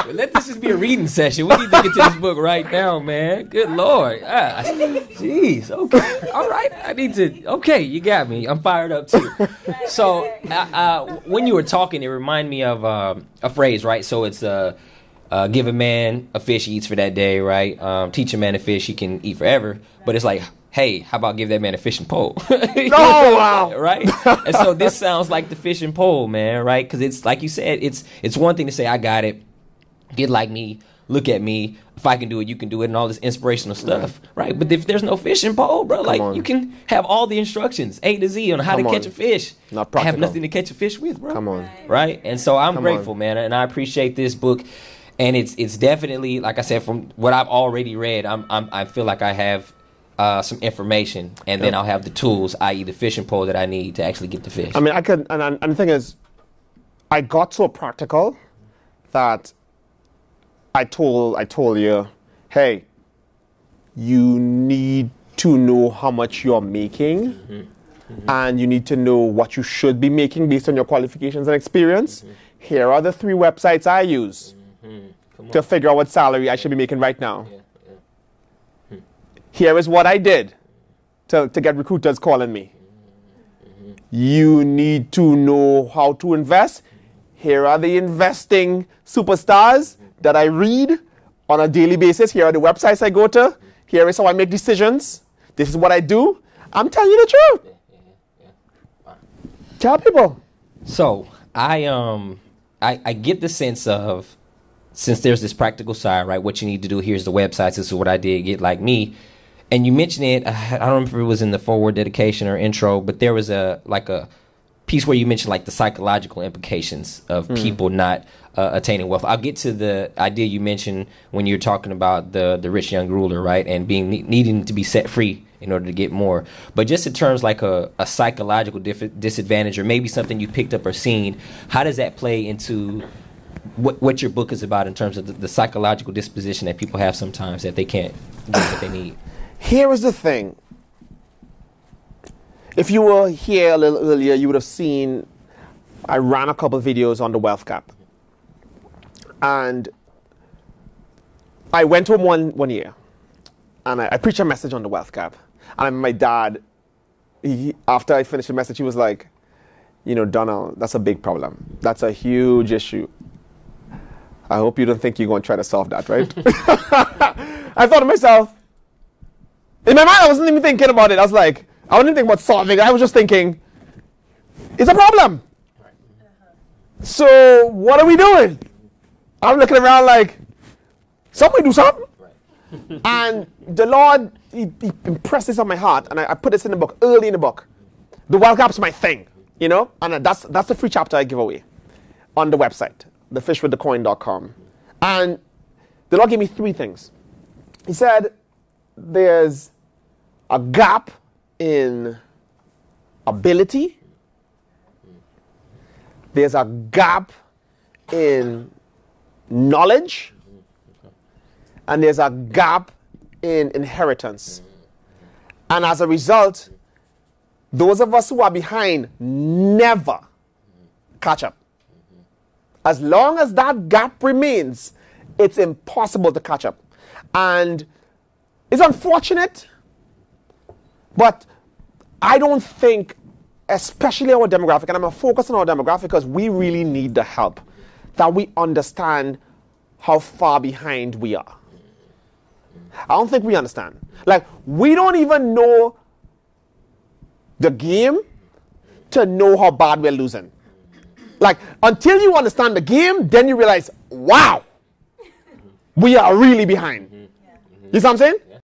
Let this just be a reading session. We need to get to this book right now, man. Good Lord. Jeez. Okay. All right. I need to. Okay, you got me. I'm fired up too. So when you were talking, it reminded me of a phrase, right? So it's give a man a fish, he eats for that day, right? Teach a man a fish, he can eat forever. But it's like, hey, how about give that man a fishing pole? Oh, wow. Right? And so this sounds like the fishing pole, man, right? Because it's like you said, it's one thing to say, I got it, get like me, look at me, if I can do it, you can do it, and all this inspirational stuff, right? But if there's no fishing pole, bro, like you can have all the instructions, A to Z, on how to catch a fish. Not practical. Have nothing to catch a fish with, bro. Come on. Right? And so I'm grateful, man, and I appreciate this book. And it's definitely, like I said, from what I've already read, I feel like I have some information, and then I'll have the tools, i.e. the fishing pole that I need to actually get the fish. I mean, I could, and the thing is, I got so practical that I told you, hey, you need to know how much you're making, and you need to know what you should be making based on your qualifications and experience. Here are the 3 websites I use to figure out what salary I should be making right now. Here is what I did to get recruiters calling me. You need to know how to invest. Here are the investing superstars that I read on a daily basis. Here are the websites I go to. Here is how I make decisions. This is what I do. I'm telling you the truth. Tell people. So I get the sense of, since there's this practical side, right? What you need to do, here's the websites, this is what I did, get like me. And you mentioned it, I don't remember if it was in the forward dedication or intro, but there was a piece where you mentioned like the psychological implications of people not attaining wealth. I'll get to the idea you mentioned when you're talking about the rich young ruler, right? And needing to be set free in order to get more. But just in terms like a psychological disadvantage, or maybe something you picked up or seen, how does that play into what your book is about in terms of the psychological disposition that people have sometimes that they can't get what they need? Here is the thing. If you were here a little earlier, you would have seen I ran a couple of videos on the wealth gap. And I went home one year, and I preached a message on the wealth gap. And my dad, after I finished the message, he was like, you know, Donnell, that's a big problem. That's a huge issue. I hope you don't think you're going to try to solve that, right? I thought to myself, in my mind, I wasn't even thinking about it. I was like, I wasn't thinking about solving it. I was just thinking, it's a problem. So what are we doing? I'm looking around like, somebody do something. And the Lord, he impressed this on my heart, and I put this in the book, early in the book. The wealth gap's my thing, you know? And that's the free chapter I give away on the website, thefishwiththecoin.com. And the Lord gave me 3 things. He said, there's a gap in ability. There's a gap in knowledge. And there's a gap in inheritance. And as a result, those of us who are behind never catch up. As long as that gap remains, it's impossible to catch up. And it's unfortunate, but I don't think, especially our demographic, and I'm going to focus on our demographic because we really need the help, that we understand how far behind we are. I don't think we understand. Like, we don't even know the game to know how bad we're losing. Like, until you understand the game, then you realize, wow, we are really behind. You see what I'm saying?